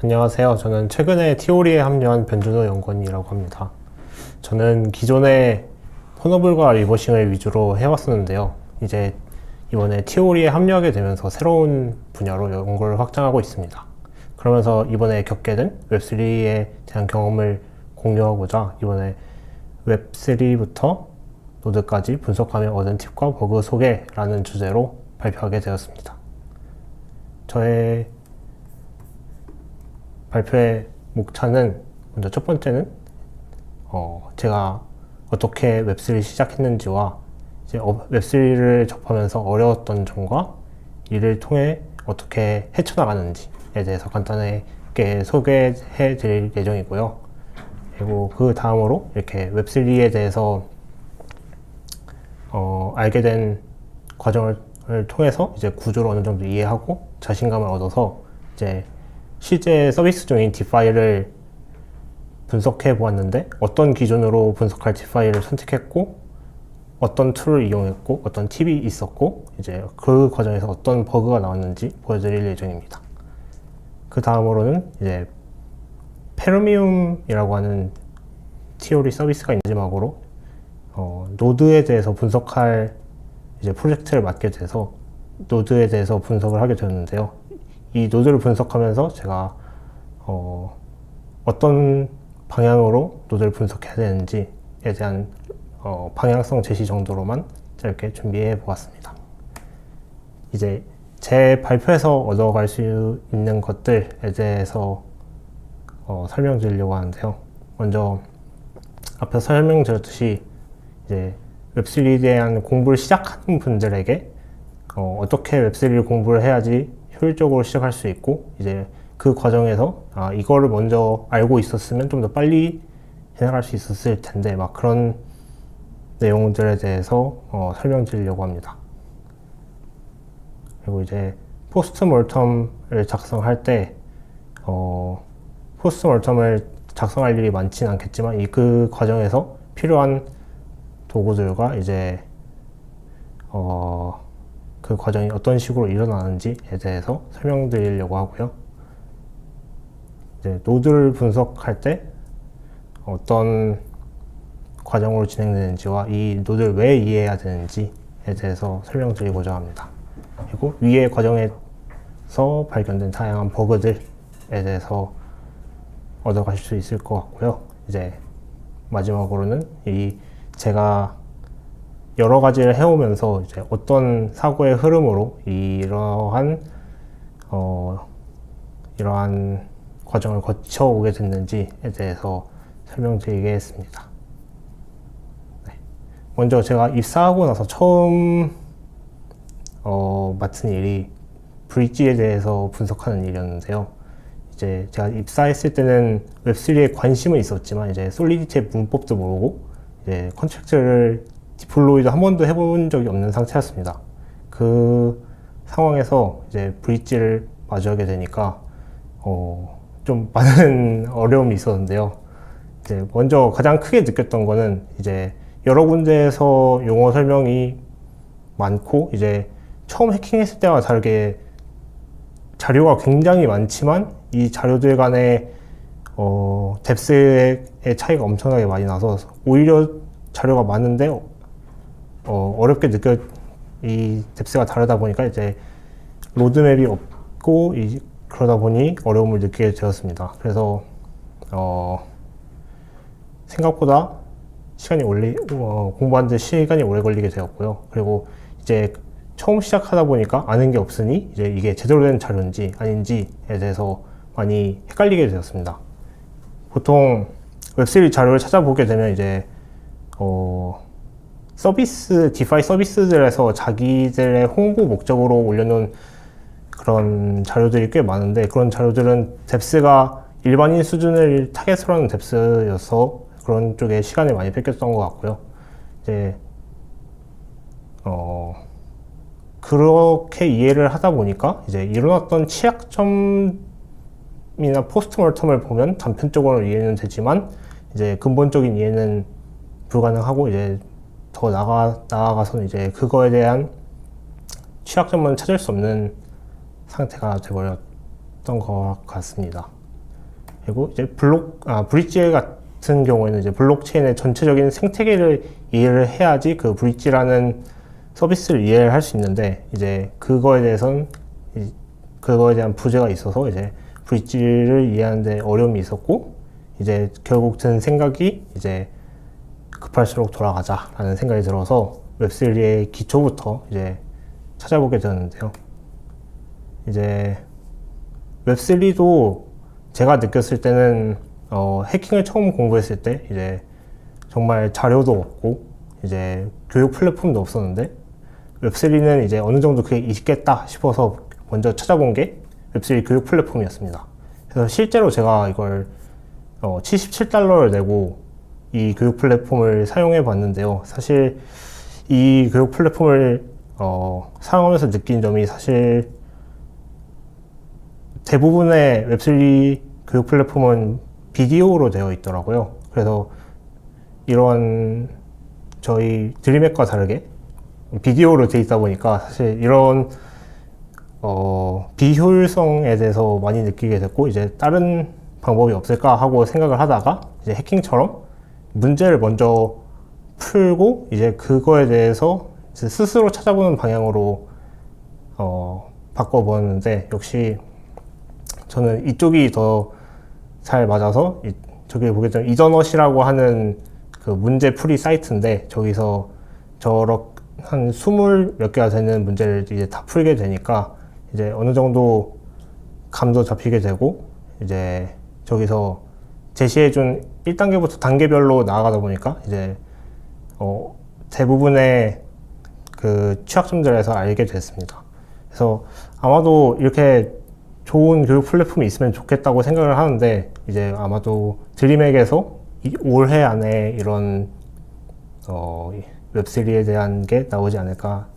안녕하세요. 저는 최근에 티오리에 합류한 변준호 연구원이라고 합니다. 저는 기존에 폰어블과 리버싱을 위주로 해왔었는데요. 이제 이번에 티오리에 합류하게 되면서 새로운 분야로 연구를 확장하고 있습니다. 그러면서 이번에 겪게 된 웹3에 대한 경험을 공유하고자 이번에 웹3부터 노드까지 분석하며 얻은 팁과 버그 소개라는 주제로 발표하게 되었습니다. 저의 발표의 목차는 먼저 첫 번째는 제가 어떻게 웹3를 시작했는지와 이제 웹3를 접하면서 어려웠던 점과 이를 통해 어떻게 헤쳐나가는지에 대해서 간단하게 소개해 드릴 예정이고요. 그리고 그 다음으로 이렇게 웹3에 대해서 알게 된 과정을 통해서 이제 구조를 어느 정도 이해하고 자신감을 얻어서 이제 실제 서비스 중인 디파이를 분석해 보았는데 어떤 기준으로 분석할 디파이를 선택했고 어떤 툴을 이용했고 어떤 팁이 있었고 이제 그 과정에서 어떤 버그가 나왔는지 보여드릴 예정입니다. 그 다음으로는 이제 페르미움이라고 하는 티오리 서비스가 마지막으로 노드에 대해서 분석할 이제 프로젝트를 맡게 돼서 노드에 대해서 분석을 하게 되었는데요. 이 노드를 분석하면서 제가 어떤 방향으로 노드를 분석해야 되는지에 대한 방향성 제시 정도로만 짧게 준비해 보았습니다. 이제 제 발표에서 얻어갈 수 있는 것들에 대해서 설명드리려고 하는데요. 먼저 앞서 설명드렸듯이 이제 웹3에 대한 공부를 시작하는 분들에게 어떻게 웹3를 공부를 해야지 효율적으로 시작할 수 있고 이제 그 과정에서 이거를 먼저 알고 있었으면 좀 더 빨리 해나갈 수 있었을 텐데 막 그런 내용들에 대해서 설명드리려고 합니다. 그리고 이제 포스트몰텀을 작성할 때 포스트몰텀을 작성할 일이 많지는 않겠지만 그 과정에서 필요한 도구들과 이제 그 과정이 어떤 식으로 일어나는지에 대해서 설명드리려고 하고요. 이제 노드를 분석할 때 어떤 과정으로 진행되는지와 이 노드를 왜 이해해야 되는지에 대해서 설명드리고자 합니다. 그리고 위의 과정에서 발견된 다양한 버그들에 대해서 얻어가실 수 있을 것 같고요. 이제 마지막으로는 제가 여러 가지를 해오면서 이제 어떤 사고의 흐름으로 이러한 과정을 거쳐오게 됐는지에 대해서 설명드리겠습니다. 네. 먼저 제가 입사하고 나서 처음 맡은 일이 브릿지에 대해서 분석하는 일이었는데요. 이제 제가 입사했을 때는 웹3에 관심은 있었지만 이제 솔리디티의 문법도 모르고 이제 컨트랙트를 디플로이도 한 번도 해본 적이 없는 상태였습니다. 그 상황에서 이제 브릿지를 마주하게 되니까 좀 많은 어려움이 있었는데요. 이제 먼저 가장 크게 느꼈던 거는 이제 여러 군데에서 용어 설명이 많고 이제 처음 해킹했을 때와 다르게 자료가 굉장히 많지만 이 자료들 간의 뎁스의 차이가 엄청나게 많이 나서 오히려 자료가 많은데 어렵게 이 뎁스가 다르다 보니까 이제 로드맵이 없고 그러다 보니 어려움을 느끼게 되었습니다. 그래서 생각보다 공부하는데 시간이 오래 걸리게 되었고요. 그리고 이제 처음 시작하다 보니까 아는 게 없으니 이제 이게 제대로 된 자료인지 아닌지에 대해서 많이 헷갈리게 되었습니다. 보통 웹3 자료를 찾아보게 되면 이제 디파이 서비스들에서 자기들의 홍보 목적으로 올려놓은 그런 자료들이 꽤 많은데 그런 자료들은 뎁스가 일반인 수준을 타겟으로 하는 뎁스여서 그런 쪽에 시간을 많이 뺏겼던 것 같고요. 이제 그렇게 이해를 하다 보니까 이제 일어났던 취약점이나 포스트몰텀을 보면 단편적으로 이해는 되지만 이제 근본적인 이해는 불가능하고 이제 더 나아가서는 이제 그거에 대한 취약점은 찾을 수 없는 상태가 되어버렸던 것 같습니다. 그리고 이제 브릿지 같은 경우에는 이제 블록체인의 전체적인 생태계를 이해를 해야지 그 브릿지라는 서비스를 이해를 할 수 있는데, 이제 그거에 대한 부재가 있어서 이제 브릿지를 이해하는데 어려움이 있었고, 이제 결국 든 생각이 이제 급할수록 돌아가자라는 생각이 들어서 웹3의 기초부터 이제 찾아보게 되었는데요. 이제 웹3도 제가 느꼈을 때는 해킹을 처음 공부했을 때 이제 정말 자료도 없고 이제 교육 플랫폼도 없었는데, 웹3는 이제 어느 정도 그게 있겠다 싶어서 먼저 찾아본 게 웹3 교육 플랫폼이었습니다. 그래서 실제로 제가 이걸 $77를 내고 이 교육 플랫폼을 사용해 봤는데요. 사실 이 교육 플랫폼을 사용하면서 느낀 점이, 사실 대부분의 웹3 교육 플랫폼은 비디오로 되어 있더라고요. 그래서 이런 저희 드림앱과 다르게 비디오로 되어 있다 보니까 사실 이런 비효율성에 대해서 많이 느끼게 됐고, 이제 다른 방법이 없을까 하고 생각을 하다가 이제 해킹처럼 문제를 먼저 풀고 이제 그거에 대해서 이제 스스로 찾아보는 방향으로 바꿔보았는데, 역시 저는 이쪽이 더 잘 맞아서 저기 보게 되면 이더넛이라고 하는 그 문제 풀이 사이트인데, 저기서 한 20몇 개가 되는 문제를 이제 다 풀게 되니까 이제 어느 정도 감도 잡히게 되고, 이제 저기서 제시해준 1단계부터 단계별로 나아가다 보니까 이제 대부분의 그 취약점들에서 알게 됐습니다. 그래서 아마도 이렇게 좋은 교육 플랫폼이 있으면 좋겠다고 생각을 하는데, 이제 아마도 드림액에서 올해 안에 이런 웹3에 대한 게 나오지 않을까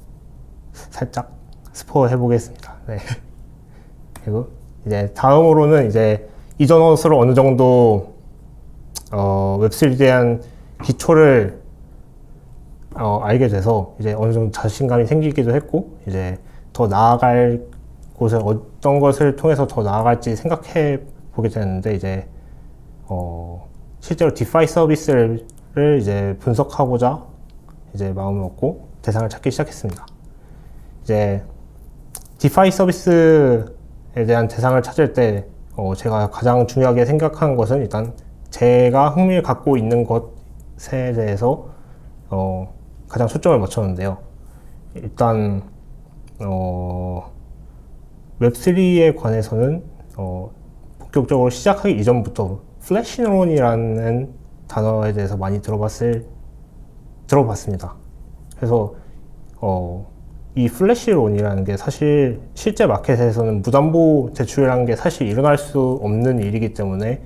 살짝 스포 해보겠습니다. 네. 그리고 이제 다음으로는 이제 이전어스로 어느 정도 웹3에 대한 기초를 알게 돼서 이제 어느 정도 자신감이 생기기도 했고, 이제 더 나아갈 곳을 어떤 것을 통해서 더 나아갈지 생각해 보게 되는데, 이제 실제로 디파이 서비스를 이제 분석하고자 이제 마음을 먹고 대상을 찾기 시작했습니다. 이제 디파이 서비스에 대한 대상을 찾을 때 제가 가장 중요하게 생각한 것은, 일단 제가 흥미를 갖고 있는 것에 대해서 가장 초점을 맞췄는데요. 일단 웹3에 관해서는 본격적으로 시작하기 이전부터 플래시 뉴런이라는 단어에 대해서 많이 들어봤습니다. 그래서 이 플래시론이라는 게 사실 실제 마켓에서는 무담보 대출이라는 게 사실 일어날 수 없는 일이기 때문에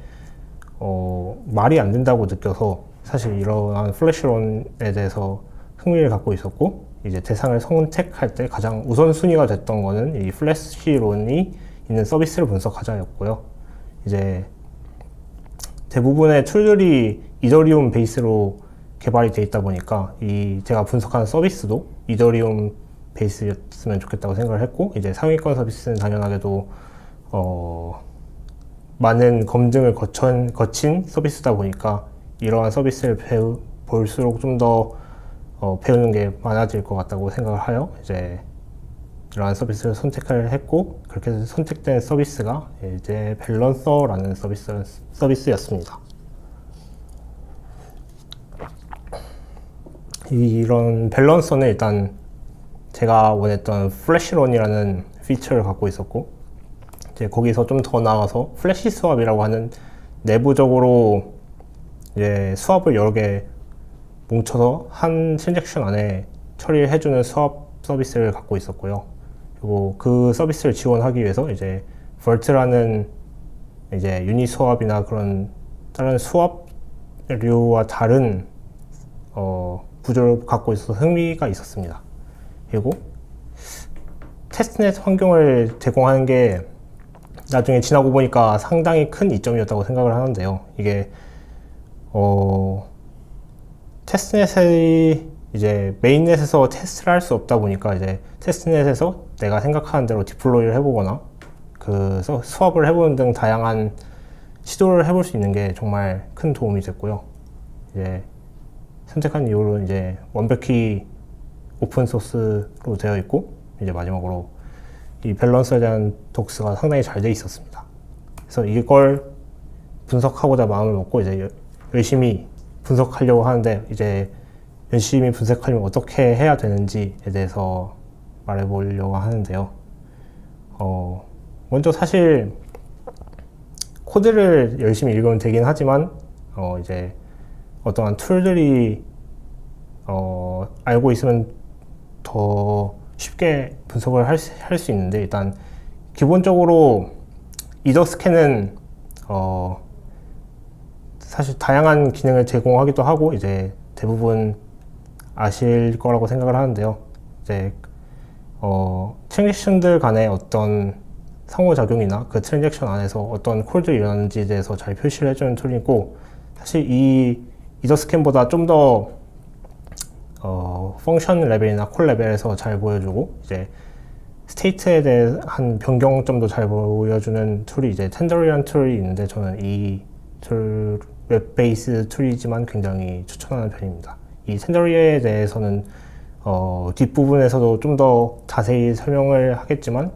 말이 안 된다고 느껴서 사실 이러한 플래시론에 대해서 흥미를 갖고 있었고, 이제 대상을 선택할 때 가장 우선순위가 됐던 거는 이 플래시론이 있는 서비스를 분석하자였고요. 이제 대부분의 툴들이 이더리움 베이스로 개발이 돼 있다 보니까 제가 분석하는 서비스도 이더리움 베이스였으면 좋겠다고 생각을 했고, 이제 상위권 서비스는 당연하게도 많은 검증을 거친 서비스다 보니까 이러한 서비스를 볼수록 좀 더 배우는 게 많아질 것 같다고 생각을 하여 이제 이러한 서비스를 선택을 했고, 그렇게 해서 선택된 서비스가 이제 밸런서라는 서비스였습니다. 이런 밸런서는 일단 제가 원했던 플래시런이라는 피처를 갖고 있었고, 이제 거기서 좀 더 나아가서 플래시 수압이라고 하는 내부적으로 이제 수압을 여러 개 뭉쳐서 한 트랜잭션 안에 처리를 해주는 수압 서비스를 갖고 있었고요. 그리고 그 서비스를 지원하기 위해서 이제 벌트라는 이제 유닛 수압이나 그런 다른 수압류와 다른 구조를 갖고 있어서 흥미가 있었습니다. 그리고 테스트넷 환경을 제공하는 게 나중에 지나고 보니까 상당히 큰 이점이었다고 생각을 하는데요. 이게 테스트넷이 이제 메인넷에서 테스트를 할 수 없다 보니까 이제 테스트넷에서 내가 생각하는 대로 디플로이를 해보거나 수압을 해보는 등 다양한 시도를 해볼 수 있는 게 정말 큰 도움이 됐고요. 이제 선택한 이후로 이제 완벽히 오픈 소스로 되어 있고, 이제 마지막으로 이 밸런스에 대한 독스가 상당히 잘 돼 있었습니다. 그래서 이걸 분석하고자 마음을 먹고 이제 열심히 분석하려고 하는데, 이제 열심히 분석하려면 어떻게 해야 되는지에 대해서 말해보려고 하는데요. 먼저 사실 코드를 열심히 읽으면 되긴 하지만 이제 어떠한 툴들이 알고 있으면 더 쉽게 분석을 할 수 있는데, 일단 기본적으로 이더 스캔은 사실 다양한 기능을 제공하기도 하고, 이제 대부분 아실 거라고 생각을 하는데요. 이제 트랜잭션들 간의 어떤 상호작용이나 그 트랜잭션 안에서 어떤 콜들이 일어나는지에 대해서 잘 표시를 해주는 툴이고, 사실 이 이더 스캔보다 좀 더 펑션 레벨이나 콜 레벨에서 잘 보여주고, 이제 스테이트에 대한 변경점도 잘 보여주는 툴이 이제 텐더리라는 툴이 있는데, 저는 이 툴 웹 베이스 툴이지만 굉장히 추천하는 편입니다. 이 텐더리에 대해서는 뒷부분에서도 좀 더 자세히 설명을 하겠지만,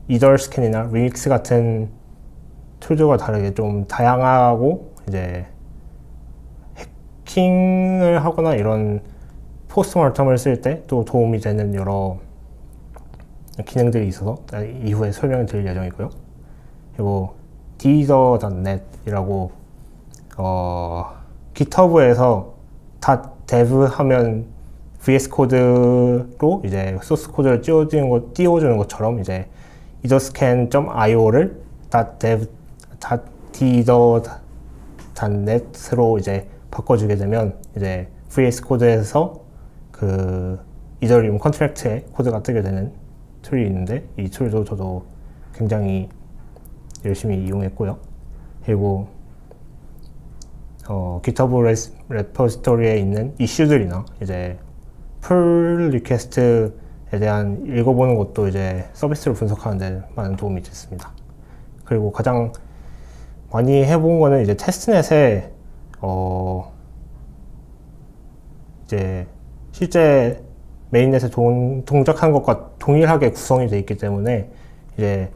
이더 스캔이나 리믹스 같은 툴들과 다르게 좀 다양하고, 이제 해킹을 하거나 이런 포스트모르텀을 쓸 때 또 도움이 되는 여러 기능들이 있어서 이후에 설명을 드릴 예정이고요. 그리고 deezer.net 이라고 GitHub에서 .dev 하면 VS 코드로 이제 소스 코드를 띄워주는 것처럼, 이제 etherscan.io를 deezer.net으로 이제 바꿔주게 되면, 이제 VS 코드에서 그 이더리움 컨트랙트에 코드가 뜨게 되는 툴이 있는데, 이 툴도 저도 굉장히 열심히 이용했고요. 그리고 GitHub 레포지토리에 있는 이슈들이나 이제 풀 리퀘스트에 대한 읽어보는 것도 이제 서비스를 분석하는 데 많은 도움이 됐습니다. 그리고 가장 많이 해본 거는 이제 테스트넷에 이제 실제 메인넷에 동작한 것과 동일하게 구성이 되어 있기 때문에, 이제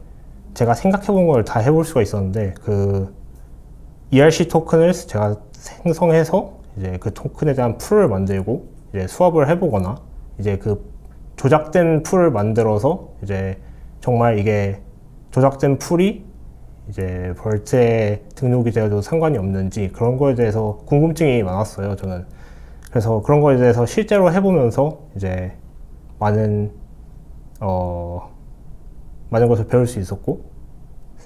제가 생각해본 걸 다 해볼 수가 있었는데, 그 ERC 토큰을 제가 생성해서 이제 그 토큰에 대한 풀을 만들고 이제 수업을 해보거나, 이제 그 조작된 풀을 만들어서 이제 정말 이게 조작된 풀이 이제 벌트에 등록이 되어도 상관이 없는지, 그런 거에 대해서 궁금증이 많았어요, 저는. 그래서 그런 거에 대해서 실제로 해보면서 이제 많은 것을 배울 수 있었고,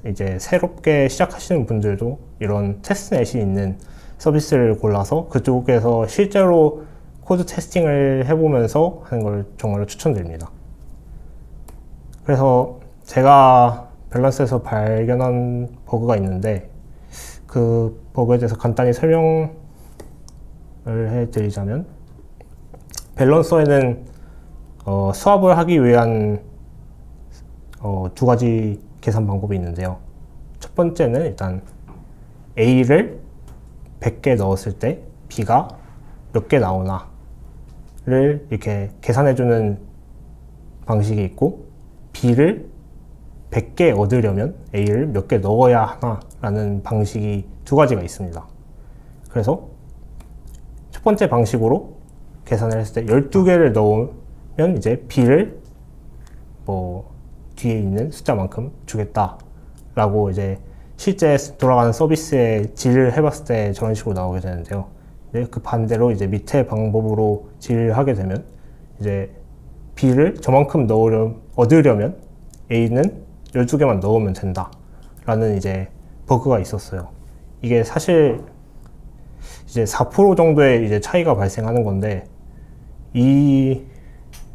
이제 새롭게 시작하시는 분들도 이런 테스트넷이 있는 서비스를 골라서 그쪽에서 실제로 코드 테스팅을 해보면서 하는 걸 정말로 추천드립니다. 그래서 제가 밸런스에서 발견한 버그가 있는데, 그 버그에 대해서 간단히 설명을 해드리자면, 밸런서에는 수합을 하기 위한 두 가지 계산 방법이 있는데요. 첫 번째는 일단 A를 100개 넣었을 때 B가 몇 개 나오나를 이렇게 계산해주는 방식이 있고, B를 100개 얻으려면 A를 몇 개 넣어야 하나라는 방식이 두 가지가 있습니다. 그래서 첫 번째 방식으로 계산을 했을 때 12개를 넣으면 이제 B를 뭐 뒤에 있는 숫자만큼 주겠다라고 이제 실제 돌아가는 서비스에 질을 해봤을 때 저런 식으로 나오게 되는데요. 그 반대로 이제 밑에 방법으로 질을 하게 되면 이제 B를 저만큼 얻으려면 A는 12개만 넣으면 된다 라는 이제 버그가 있었어요. 이게 사실 이제 4% 정도의 이제 차이가 발생하는 건데, 이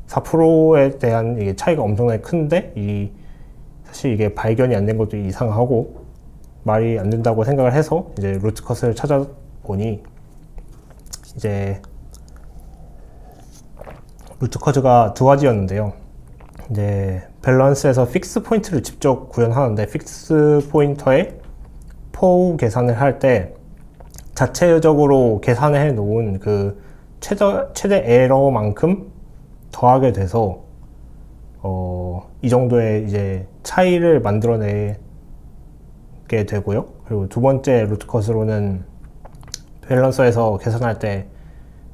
4%에 대한 이게 차이가 엄청나게 큰데, 사실 이게 발견이 안 된 것도 이상하고 말이 안 된다고 생각을 해서 이제 루트컷을 찾아보니, 이제 루트컷가 두 가지였는데요. 이제 밸런스에서 픽스 포인트를 직접 구현하는데, 픽스 포인터에 분포 계산을 할 때 자체적으로 계산을 해 놓은 그 최대 에러만큼 더하게 돼서 이 정도의 이제 차이를 만들어내게 되고요. 그리고 두 번째 루트컷으로는 밸런서에서 계산할 때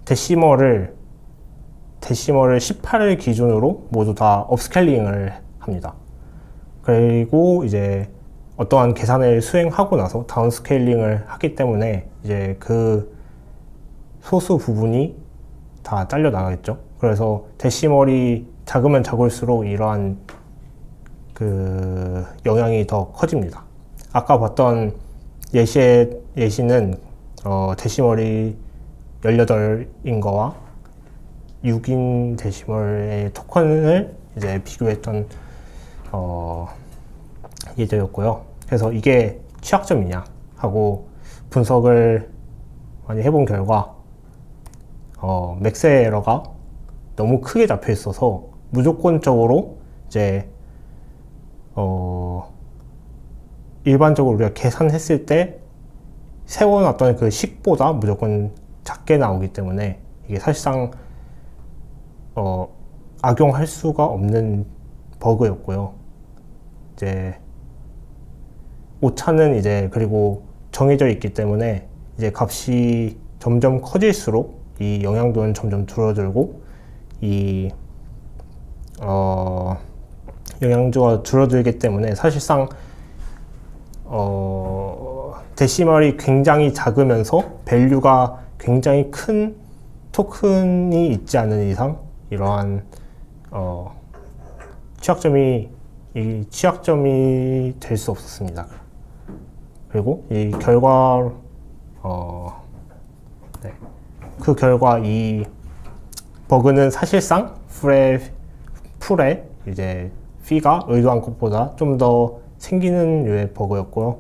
데시멀을 18을 기준으로 모두 다 업스케일링을 합니다. 그리고 이제 어떠한 계산을 수행하고 나서 다운스케일링을 하기 때문에 이제 그 소수 부분이 다 잘려 나가겠죠. 그래서 데시멀이 작으면 작을수록 이러한 그 영향이 더 커집니다. 아까 봤던 예시는 데시멀이 18인 거와 6인 데시멀의 토큰을 이제 비교했던 예제였고요. 그래서 이게 취약점이냐 하고 분석을 많이 해본 결과 맥스 에러가 너무 크게 잡혀 있어서 무조건적으로 이제 일반적으로 우리가 계산했을 때 세워놨던 그 식보다 무조건 작게 나오기 때문에 이게 사실상 악용할 수가 없는 버그였고요. 이제 오차는 이제 그리고 정해져 있기 때문에 이제 값이 점점 커질수록 이 영향도는 점점 줄어들고 이 영향도가 줄어들기 때문에 사실상 데시멀이 굉장히 작으면서 밸류가 굉장히 큰 토큰이 있지 않은 이상 이러한 취약점이 될 수 없었습니다. 그리고 이 결과 그 결과 이 버그는 사실상 풀에 이제 피가 의도한 것보다 좀 더 생기는 류의 버그였고요.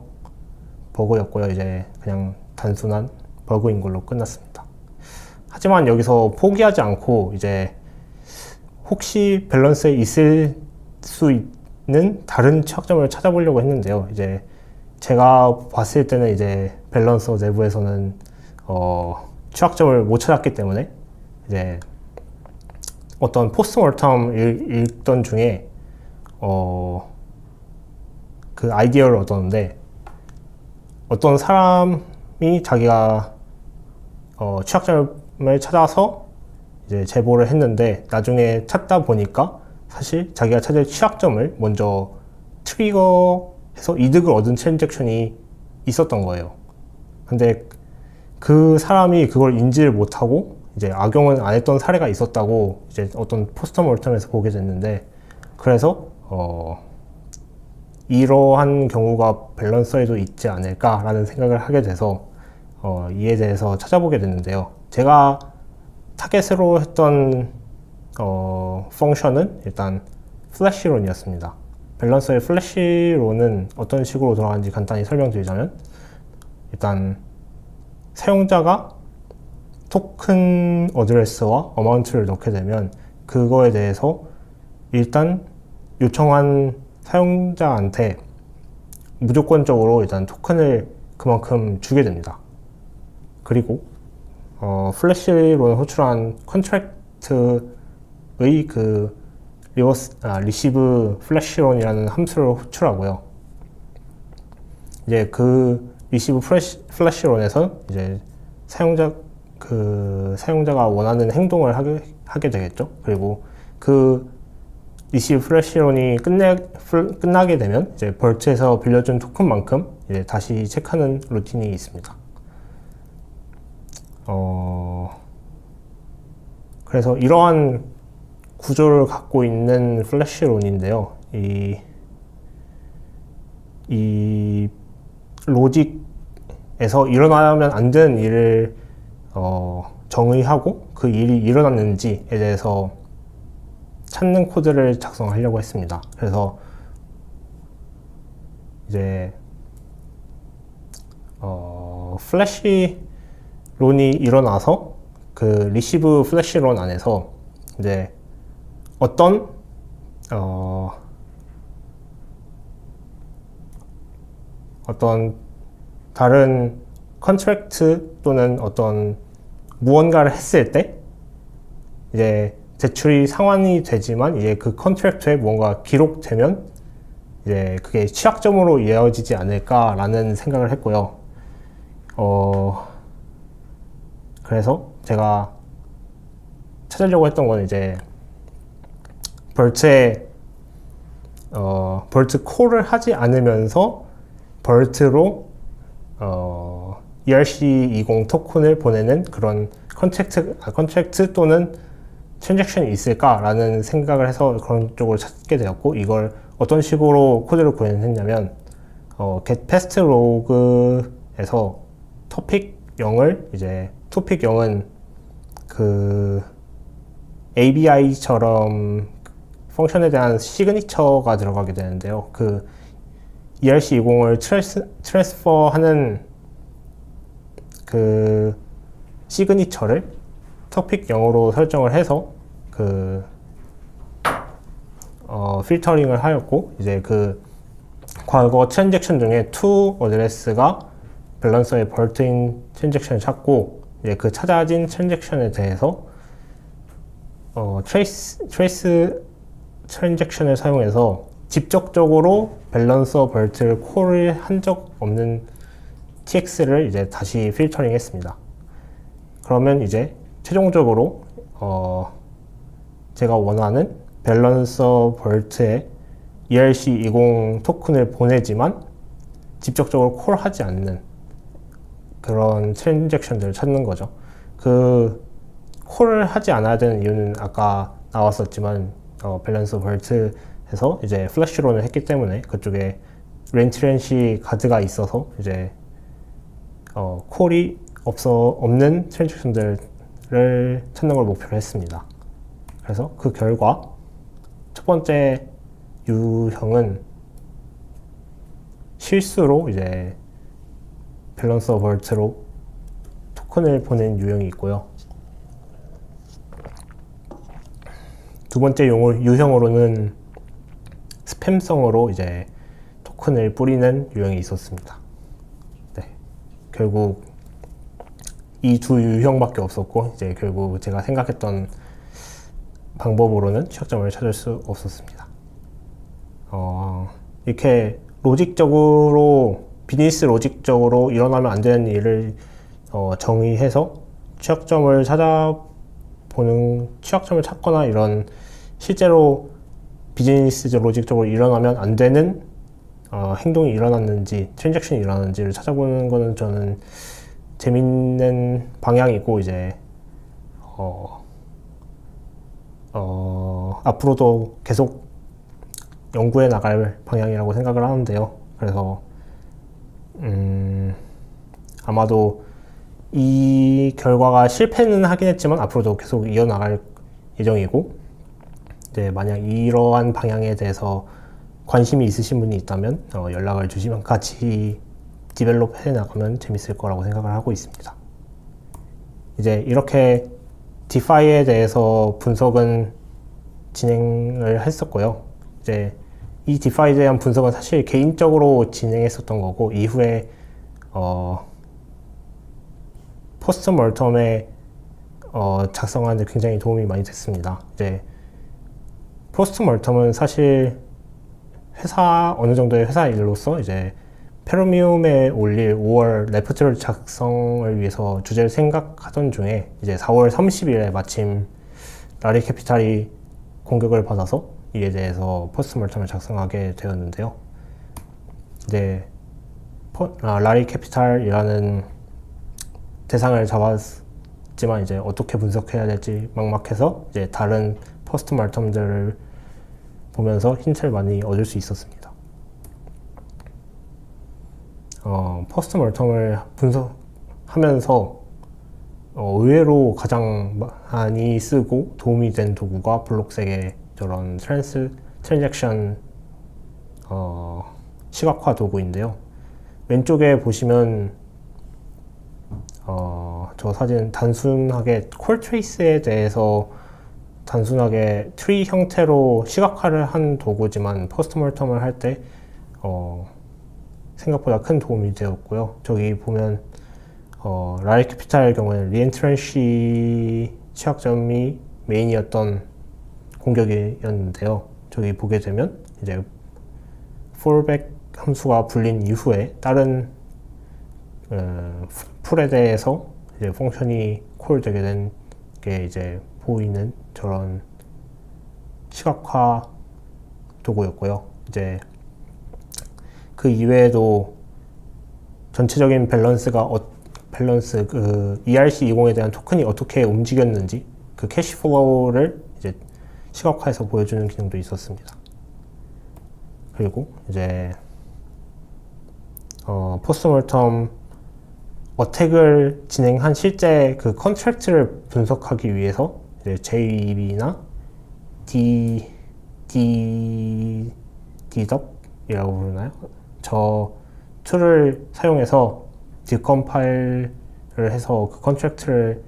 이제 그냥 단순한 버그인 걸로 끝났습니다. 하지만 여기서 포기하지 않고 이제 혹시 밸런스에 있을 수 있는 다른 취약점을 찾아보려고 했는데요. 이제 제가 봤을 때는 이제 밸런서 내부에서는 취약점을 못 찾았기 때문에 이제 어떤 포스트모르텀 읽던 중에 그 아이디어를 얻었는데 어떤 사람이 자기가 취약점을 찾아서 이제 제보를 했는데 나중에 찾다 보니까 사실 자기가 찾을 취약점을 먼저 트리거해서 이득을 얻은 트랜잭션이 있었던 거예요. 근데 그 사람이 그걸 인지를 못하고 이제 악용은 안 했던 사례가 있었다고 이제 어떤 포스트모르텀에서 보게 됐는데, 그래서 이러한 경우가 밸런서에도 있지 않을까라는 생각을 하게 돼서 이에 대해서 찾아보게 됐는데요. 제가 타겟으로 했던 펑션은 일단 플래시론이었습니다. 밸런서의 플래시론은 어떤 식으로 돌아가는지 간단히 설명드리자면, 일단 사용자가 토큰 어드레스와 어마운트를 넣게 되면 그거에 대해서 일단 요청한 사용자한테 무조건적으로 일단 토큰을 그만큼 주게 됩니다. 그리고 플래시론을 호출한 컨트랙트의 그 리시브 플래시론이라는 함수를 호출하고요. 이제 그 리시브 플래시론에서 이제 사용자가 원하는 행동을 하게 되겠죠. 그리고 그 리시브 플래시론이 끝나게 되면 이제 벌트에서 빌려준 토큰만큼 이제 다시 체크하는 루틴이 있습니다. 그래서 이러한 구조를 갖고 있는 플래시론인데요. 이 로직에서 일어나면 안 되는 일을 정의하고 그 일이 일어났는지에 대해서 찾는 코드를 작성하려고 했습니다. 그래서 이제 플래시론이 일어나서 그 리시브 플래시론 안에서 이제 어떤 다른 컨트랙트 또는 어떤 무언가를 했을 때 이제 제출이 상환이 되지만 이제 그 컨트랙트에 무언가 기록되면 이제 그게 취약점으로 이어지지 않을까라는 생각을 했고요. 그래서 제가 찾으려고 했던 건 이제 벌트에 벌트 콜을 하지 않으면서 벌트로 ERC20 토큰을 보내는 그런 컨트랙트 또는 트랜잭션이 있을까라는 생각을 해서 그런 쪽을 찾게 되었고, 이걸 어떤 식으로 코드를 구현했냐면 get past log에서 토픽 0을 이제 토픽 0은 그 ABI처럼 펑션에 대한 시그니처가 들어가게 되는데요. 그 ERC20을 트랜스퍼하는 그 시그니처를 토픽 0으로 설정을 해서 그 필터링을 하였고, 이제 그 과거 트랜잭션 중에 to 어드레스가 밸런서의 벌트인 트랜잭션을 찾고, 이제 그 찾아진 트랜잭션에 대해서 트레이스 트랜잭션을 사용해서 직접적으로 밸런서 벌트를 콜을 한 적 없는 TX를 이제 다시 필터링 했습니다. 그러면 이제 최종적으로 제가 원하는 밸런서 벌트에 ERC20 토큰을 보내지만 직접적으로 콜하지 않는 그런 트랜잭션들을 찾는 거죠. 그 콜을 하지 않아야 되는 이유는 아까 나왔었지만 밸런서 벌트에서 이제 플래시론을 했기 때문에 그쪽에 렌트렌시 가드가 있어서 이제 콜이 없는 트랜잭션들을 찾는 걸 목표로 했습니다. 그래서 그 결과 첫 번째 유형은 실수로 이제 밸런서 벌트로 토큰을 보낸 유형이 있고요. 두 번째 유형으로는 스팸성으로 이제 토큰을 뿌리는 유형이 있었습니다. 네, 결국 이 두 유형밖에 없었고, 이제 결국 제가 생각했던 방법으로는 취약점을 찾을 수 없었습니다. 이렇게 비즈니스 로직적으로 일어나면 안 되는 일을 정의해서 취약점을 찾거나 이런 실제로 비즈니스 로직적으로 일어나면 안 되는 행동이 일어났는지, 트랜잭션이 일어났는지를 찾아보는 거는 저는 재밌는 방향이고, 이제 앞으로도 계속 연구해 나갈 방향이라고 생각을 하는데요. 그래서 아마도 이 결과가 실패는 하긴 했지만 앞으로도 계속 이어나갈 예정이고, 이제 만약 이러한 방향에 대해서 관심이 있으신 분이 있다면 연락을 주시면 같이 디벨롭 해 나가면 재밌을 거라고 생각을 하고 있습니다. 이제 이렇게 디파이에 대해서 분석은 진행을 했었고요. 이제 이 디파이에 대한 분석은 사실 개인적으로 진행했었던 거고, 이후에 포스트 멀텀에 작성하는 데 굉장히 도움이 많이 됐습니다. 이제 포스트 멀텀은 사실 어느 정도의 회사 일로서 이제 페르미움에 올릴 5월 레포트를 작성을 위해서 주제를 생각하던 중에 이제 4월 30일에 마침 라리 캐피탈이 공격을 받아서 이에 대해서 포스트 멀텀을 작성하게 되었는데요. 이제 라리 캐피탈이라는 대상을 잡았지만 이제 어떻게 분석해야 될지 막막해서 이제 다른 포스트 멀텀들을 보면서 힌트를 많이 얻을 수 있었습니다. 포스트 멀텀을 분석하면서 의외로 가장 많이 쓰고 도움이 된 도구가 블록색의 저런 트랜잭션 시각화 도구인데요. 왼쪽에 보시면 저 사진 단순하게 콜 트레이스에 대해서 단순하게 트리 형태로 시각화를 한 도구지만 포스트 멀텀을 할 때 생각보다 큰 도움이 되었고요. 저기 보면 라리 캐피탈의 경우에는 리엔트런시 취약점이 메인이었던 공격이었는데요. 저기 보게 되면 이제 fallback 함수가 불린 이후에 다른 풀에 대해서 이제 펑션이 콜되게 된 게 이제 보이는 저런 시각화 도구였고요. 이제 그 이외에도 전체적인 밸런스 그 ERC20에 대한 토큰이 어떻게 움직였는지 그 캐시 플로우를 이제 시각화해서 보여주는 기능도 있었습니다. 그리고 이제 포스트모텀 어택을 진행한 실제 그 컨트랙트를 분석하기 위해서 이제 JEB나 DDDub이라고 부르나요? 저 툴을 사용해서 디컴파일을 해서 그 컨트랙트를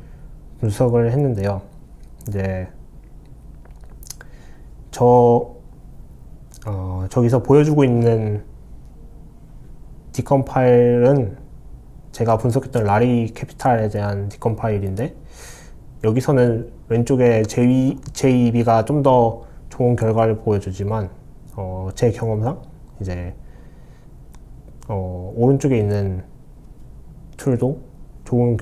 분석을 했는데요. 이제 저기서 보여주고 있는 디컴파일은 제가 분석했던 라리 캐피탈에 대한 디컴파일인데, 여기서는 왼쪽에 JEB가 좀 더 좋은 결과를 보여주지만 제 경험상 이제 오른쪽에 있는 툴도 좋은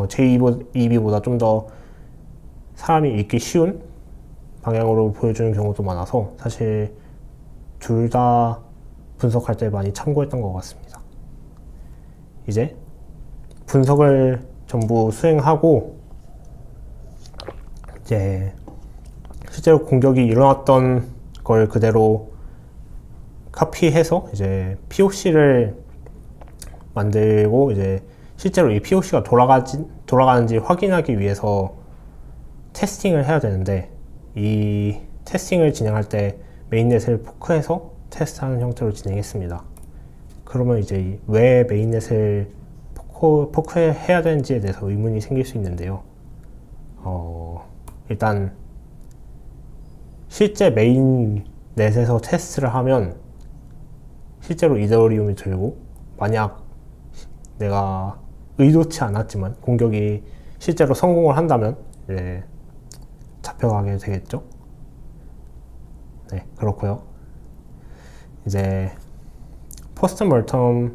JEB보다 좀 더 사람이 읽기 쉬운 방향으로 보여주는 경우도 많아서 사실 둘 다 분석할 때 많이 참고했던 것 같습니다. 이제 분석을 전부 수행하고 이제 실제로 공격이 일어났던 걸 그대로 카피해서 이제 POC를 만들고 이제 실제로 이 POC가 돌아가는지 확인하기 위해서 테스팅을 해야 되는데, 이 테스팅을 진행할 때 메인넷을 포크해서 테스트하는 형태로 진행했습니다. 그러면 이제 왜 메인넷을 포크해야 되는지에 대해서 의문이 생길 수 있는데요. 일단 실제 메인넷에서 테스트를 하면 실제로 이더리움이 들고, 만약 내가 의도치 않았지만 공격이 실제로 성공을 한다면 이제 잡혀가게 되겠죠. 네, 그렇고요. 이제 포스트모텀은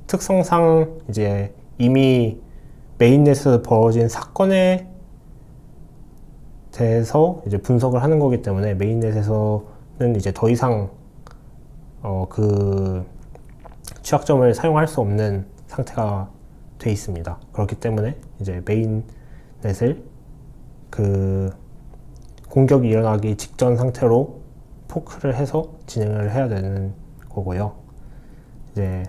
특성상 이제 이미 메인넷에서 벌어진 사건에 대해서 이제 분석을 하는 거기 때문에 메인넷에서는 이제 더 이상 그 취약점을 사용할 수 없는 상태가 돼 있습니다. 그렇기 때문에 이제 메인넷을 그 공격이 일어나기 직전 상태로 포크를 해서 진행을 해야 되는 거고요. 이제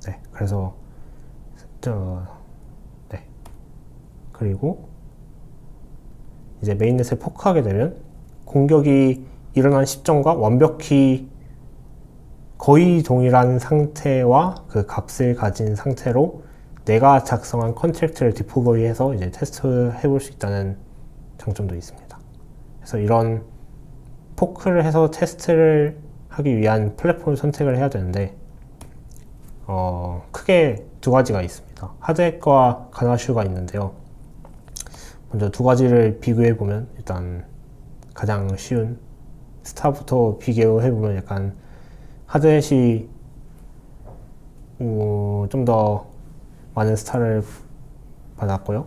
네, 그래서 네, 그리고 이제 메인넷을 포크하게 되면 공격이 일어난 시점과 완벽히 거의 동일한 상태와 그 값을 가진 상태로 내가 작성한 컨트랙트를 디플로이해서 이제 테스트 해볼 수 있다는 장점도 있습니다. 그래서 이런 포크를 해서 테스트를 하기 위한 플랫폼을 선택을 해야 되는데 크게 두 가지가 있습니다. 하드햇과 가나슈가 있는데요. 먼저 두 가지를 비교해 보면 일단 가장 쉬운 스타부터 비교해 보면 약간 하드햇이 좀 더 많은 스타를 받았고요.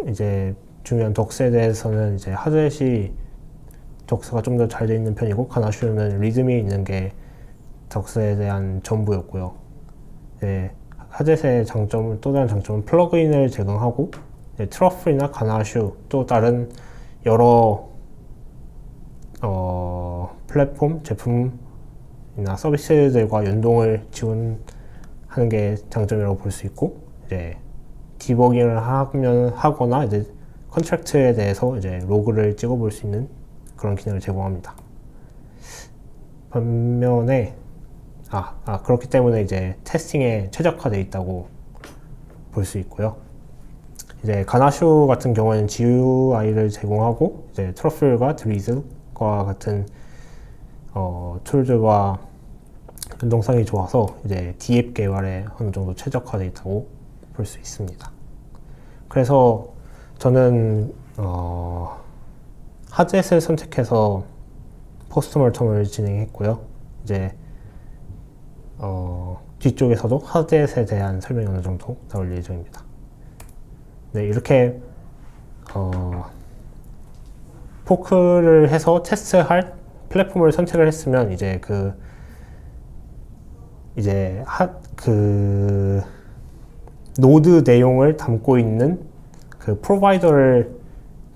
이제 중요한 덕스에 대해서는 이제 하드햇이 덕스가 좀 더 잘 돼 있는 편이고, 가나슈는 리듬이 있는 게 덕스에 대한 전부였고요. 네, 하드햇의 장점, 또 다른 장점은 플러그인을 제공하고 트러플이나 가나슈 또 다른 여러 플랫폼 제품이나 서비스들과 연동을 지원하는 게 장점이라고 볼 수 있고, 이제 디버깅을 하거나 이제 컨트랙트에 대해서 이제 로그를 찍어볼 수 있는 그런 기능을 제공합니다. 반면에 그렇기 때문에 이제 테스팅에 최적화되어 있다고 볼 수 있고요. 이제 가나슈 같은 경우에는 GUI를 제공하고 이제 트러플과 드리즐과 같은 툴들과 연동성이 좋아서 이제 D앱 개발에 어느 정도 최적화되어 있다고 볼 수 있습니다. 그래서 저는 하젯을 선택해서 포스트몰텀을 진행했고요. 이제 뒤쪽에서도 하젯에 대한 설명이 어느 정도 나올 예정입니다. 네, 이렇게 포크를 해서 테스트할 플랫폼을 선택을 했으면 이제 노드 내용을 담고 있는 그 프로바이더를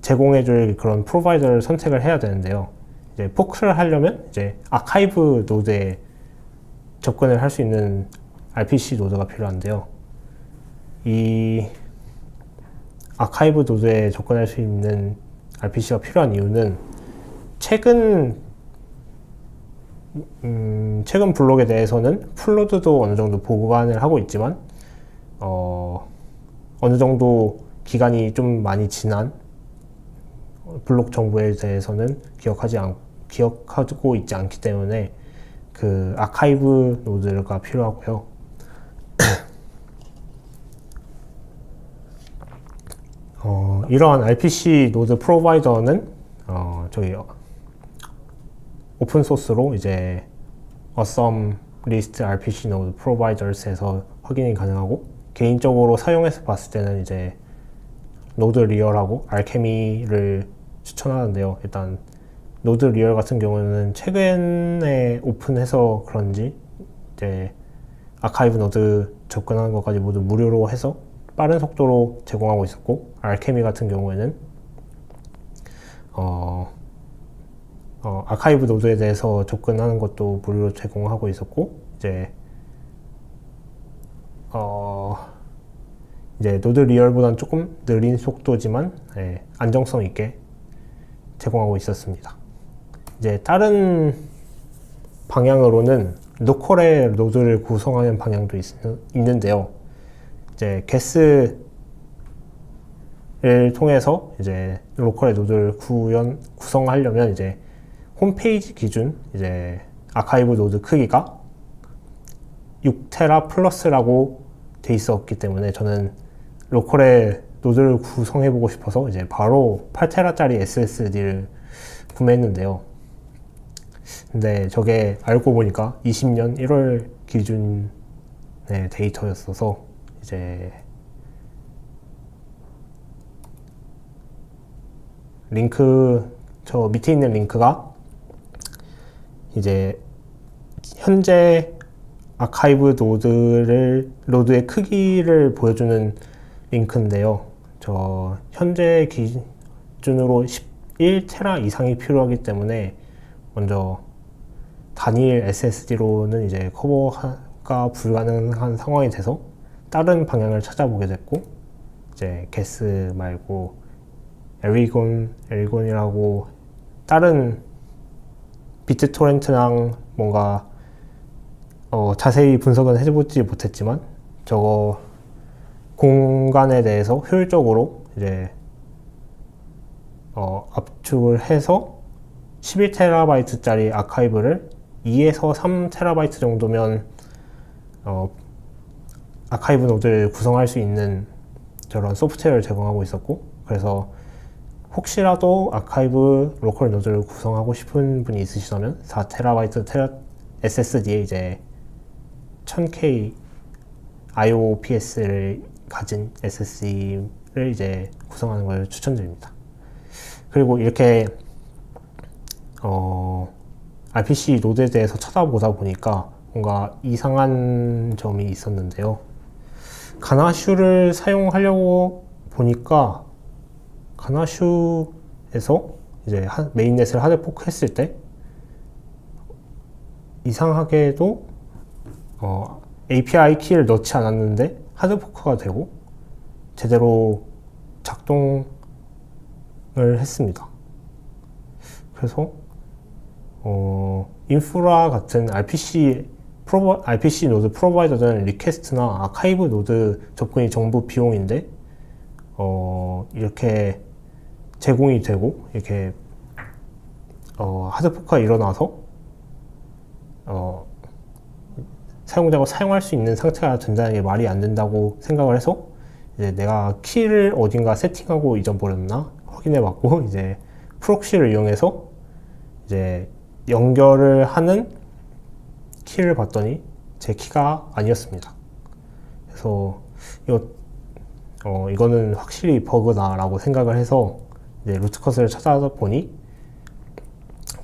제공해줄 그런 프로바이더를 선택을 해야 되는데요. 이제 포크를 하려면 이제 아카이브 노드에 접근을 할 수 있는 RPC 노드가 필요한데요. 이 아카이브 노드에 접근할 수 있는 RPC가 필요한 이유는 최근 블록에 대해서는 풀로드도 어느 정도 보관을 하고 있지만 어느 정도 기간이 좀 많이 지난 블록 정보에 대해서는 기억하고 있지 않기 때문에 그 아카이브 노드가 필요하고요. 이러한 RPC 노드 프로바이더는 저희 오픈 소스로 이제 Awesome List RPC Node Providers에서 확인이 가능하고, 개인적으로 사용해서 봤을 때는 이제 노드 리얼하고 알케미를 추천하는데요. 일단 노드 리얼 같은 경우는 최근에 오픈해서 그런지 이제 아카이브 노드 접근하는 것까지 모두 무료로 해서 빠른 속도로 제공하고 있었고, 알케미 같은 경우에는 아카이브 노드에 대해서 접근하는 것도 무료로 제공하고 있었고, 이제 노드 리얼보다는 조금 느린 속도지만 안정성 있게 제공하고 있었습니다. 이제 다른 방향으로는 로컬의 노드를 구성하는 방향도 있는데요. 이제 게스를 통해서 이제 로컬의 노드를 구성하려면 이제 홈페이지 기준 이제 아카이브 노드 크기가 6테라 플러스라고 돼 있었기 때문에 저는 로컬의 노드를 구성해보고 싶어서 이제 바로 8테라짜리 SSD를 구매했는데요. 근데 저게 알고 보니까 20년 1월 기준의 데이터였어서 이제 저 밑에 있는 링크가 이제 현재 아카이브 노드의 크기를 보여주는 링크인데요. 저 현재 기준으로 11테라 이상이 필요하기 때문에 먼저 단일 SSD로는 이제 커버가 불가능한 상황이 돼서 다른 방향을 찾아보게 됐고, 이제 게스 말고 에리곤이라고 다른 비트토렌트랑 뭔가 자세히 분석은 해보지 못했지만 저거 공간에 대해서 효율적으로 이제 압축을 해서 11TB짜리 아카이브를 2에서 3TB 정도면 아카이브 노드를 구성할 수 있는 저런 소프트웨어를 제공하고 있었고, 그래서 혹시라도 아카이브 로컬 노드를 구성하고 싶은 분이 있으시다면 4TB SSD에 이제 1000K IOPS를 가진 SSD를 이제 구성하는 걸 추천드립니다. 그리고 이렇게 RPC 노드에 대해서 찾아보다 보니까 뭔가 이상한 점이 있었는데요. 가나슈를 사용하려고 보니까 가나슈에서 이제 메인넷을 하드 포크 했을 때 이상하게도 API 키를 넣지 않았는데 하드 포크가 되고 제대로 작동을 했습니다. 그래서 인프라 같은 RPC 노드 프로바이더는 리퀘스트나 아카이브 노드 접근이 전부 비용인데 이렇게 제공이 되고 이렇게 하드포크가 일어나서 사용자가 사용할 수 있는 상태가 된다는 게 말이 안 된다고 생각을 해서 이제 내가 키를 어딘가 세팅하고 잊어버렸나 확인해 봤고 이제 프록시를 이용해서 이제 연결을 하는 키를 봤더니 제 키가 아니었습니다. 그래서 이거는 확실히 버그다라고 생각을 해서 이제 루트컷을 찾아보니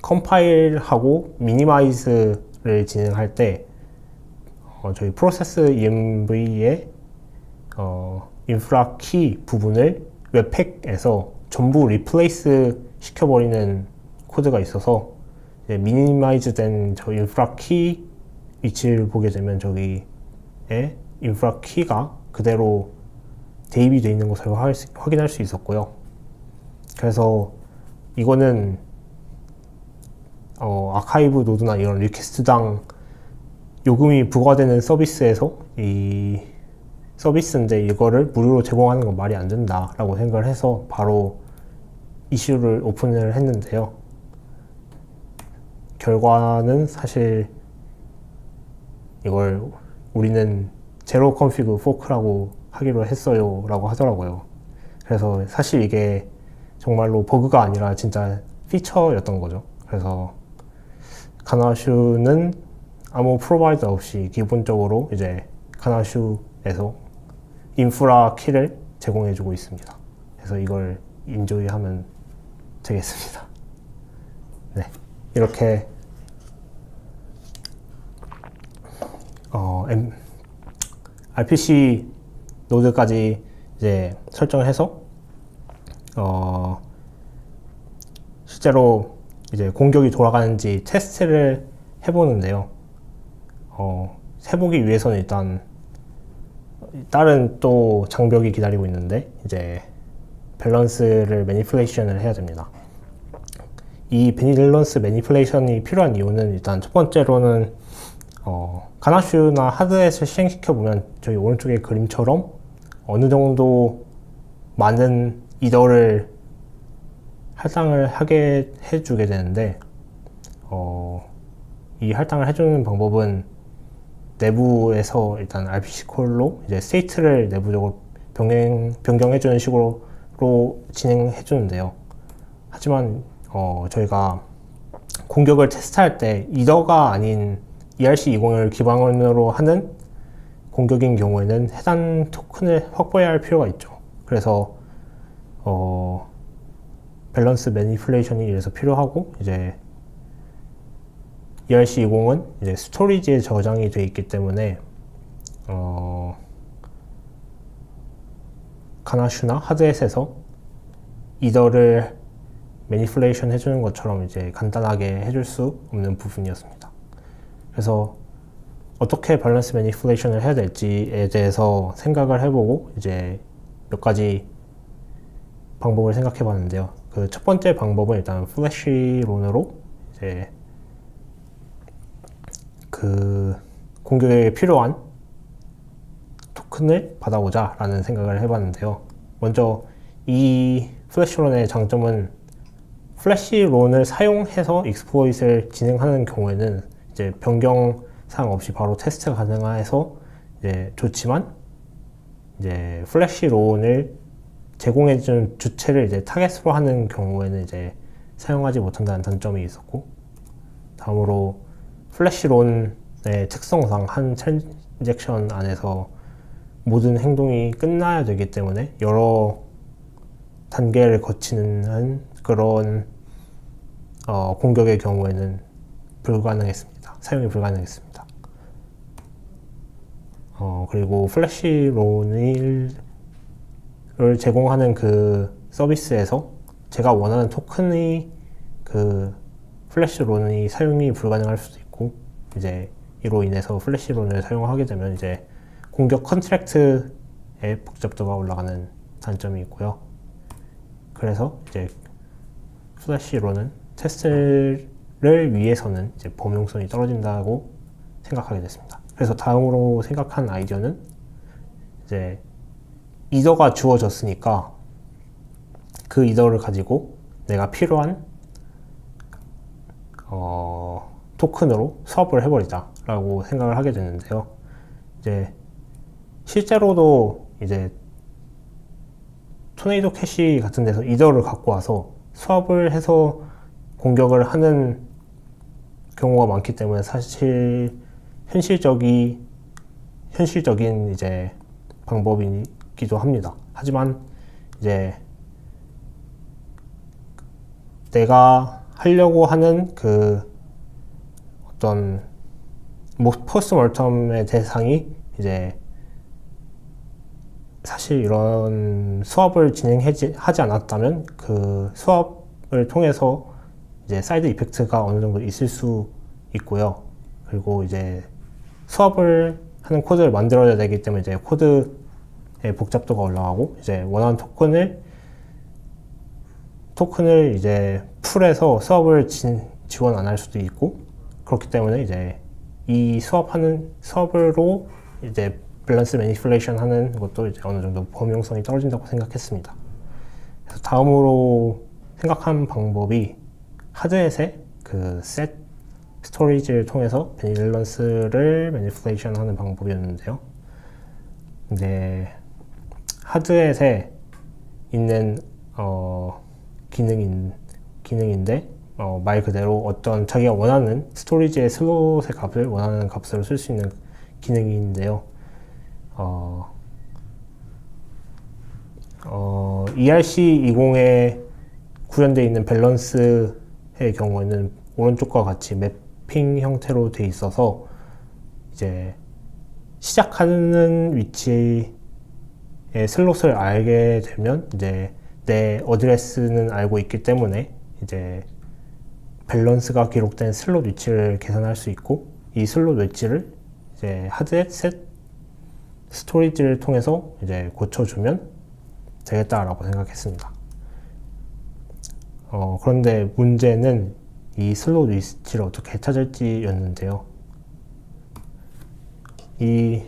컴파일하고 미니마이즈를 진행할 때 저희 프로세스 env의 인프라 키 부분을 웹팩에서 전부 리플레이스 시켜버리는 코드가 있어서 미니마이즈 된 저 인프라 키 위치를 보게 되면 저기에 인프라 키가 그대로 대입이 되어 있는 것을 확인할 수 있었고요. 그래서 이거는 아카이브 노드나 이런 리퀘스트당 요금이 부과되는 서비스에서 이 서비스인데 이거를 무료로 제공하는 건 말이 안 된다라고 생각을 해서 바로 이슈를 오픈을 했는데요. 결과는 사실 이걸 우리는 제로 컨피그 포크라고 하기로 했어요 라고 하더라고요. 그래서 사실 이게 정말로 버그가 아니라 진짜 피처였던 거죠. 그래서 가나슈는 아무 프로바이더 없이 기본적으로 이제 가나슈에서 인프라 키를 제공해주고 있습니다. 그래서 이걸 인조이하면 되겠습니다. 네, 이렇게 RPC 노드까지 이제 설정해서 실제로 이제 공격이 돌아가는지 테스트를 해보는데요. 해보기 위해서는 일단 다른 또 장벽이 기다리고 있는데 이제 밸런스를 매니플레이션을 해야 됩니다. 이 밸런스 매니플레이션이 필요한 이유는 일단 첫 번째로는 가나슈나 하드햇을 실행시켜 보면 저희 오른쪽의 그림처럼 어느 정도 많은 이더를 할당을 하게 해주게 되는데 이 할당을 해주는 방법은 내부에서 일단 RPC 콜로 이제 스테이트를 내부적으로 변경해주는 식으로 진행해주는데요. 하지만 저희가 공격을 테스트할 때 이더가 아닌 ERC20을 기반으로 하는 공격인 경우에는 해당 토큰을 확보해야 할 필요가 있죠. 그래서 밸런스 매니플레이션이 이래서 필요하고 이제 ERC20은 이제 스토리지에 저장이 되어 있기 때문에 가나슈나 하드햇에서 이더를 매니플레이션 해주는 것처럼 이제 간단하게 해줄 수 없는 부분이었습니다. 그래서 어떻게 밸런스 매니플레이션을 해야 될지에 대해서 생각을 해보고 이제 몇 가지 방법을 생각해 봤는데요. 그 첫 번째 방법은 일단 플래시론으로 이제 그 공격에 필요한 토큰을 받아오자 라는 생각을 해봤는데요. 먼저 이 플래시론의 장점은 플래시론을 사용해서 익스플로잇을 진행하는 경우에는 이제 변경 사항 없이 바로 테스트가 가능해서 이제 좋지만 이제 플래시론을 제공해주는 주체를 이제 타겟으로 하는 경우에는 이제 사용하지 못한다는 단점이 있었고, 다음으로 플래시론의 특성상 한 트랜잭션 안에서 모든 행동이 끝나야 되기 때문에 여러 단계를 거치는 그런 공격의 경우에는 불가능했습니다. 사용이 불가능했습니다. 그리고 플래시론을 제공하는 그 서비스에서 제가 원하는 토큰의 그 플래시론이 사용이 불가능할 수도 있고, 이제 이로 인해서 플래시론을 사용하게 되면 이제 공격 컨트랙트의 복잡도가 올라가는 단점이 있고요. 그래서 이제 플래시론은 테스트를 위해서는 이제 범용성이 떨어진다고 생각하게 됐습니다. 그래서 다음으로 생각한 아이디어는 이제 이더가 주어졌으니까 그 이더를 가지고 내가 필요한 토큰으로 스왑을 해버리자라고 생각을 하게 됐는데요. 이제 실제로도 이제 토네이도 캐시 같은 데서 이더를 갖고 와서 스왑을 해서 공격을 하는 경우가 많기 때문에 사실 현실적인 이제 방법이기도 합니다. 하지만 이제 내가 하려고 하는 그 어떤 포스트 몰텀의 대상이 이제 사실 이런 수업을 진행하지 않았다면 그 수업을 통해서 이제 사이드 이펙트가 어느 정도 있을 수 있고요. 그리고 이제 수업을 하는 코드를 만들어야 되기 때문에 이제 코드의 복잡도가 올라가고 이제 원하는 토큰을 이제 풀에서 수업을 지원 안 할 수도 있고, 그렇기 때문에 이제 이 수업으로 이제 밸런스 매니플레이션 하는 것도 이제 어느 정도 범용성이 떨어진다고 생각했습니다. 그래서 다음으로 생각한 방법이 하드햇의 그 셋 스토리지를 통해서 밸런스를 매니플레이션 하는 방법이었는데요. 이제 하드햇에 있는 기능인데 말 그대로 어떤 자기가 원하는 스토리지의 슬롯의 값을 원하는 값으로 쓸 수 있는 기능인데요. ERC20에 구현되어 있는 밸런스의 경우에는 오른쪽과 같이 매핑 형태로 되어 있어서 이제 시작하는 위치의 슬롯을 알게 되면 이제 내 어드레스는 알고 있기 때문에 이제 밸런스가 기록된 슬롯 위치를 계산할 수 있고, 이 슬롯 위치를 이제 하드햇 셋 스토리지를 통해서 이제 고쳐주면 되겠다라고 생각했습니다. 그런데 문제는 이 슬롯 위치를 어떻게 찾을지였는데요. 이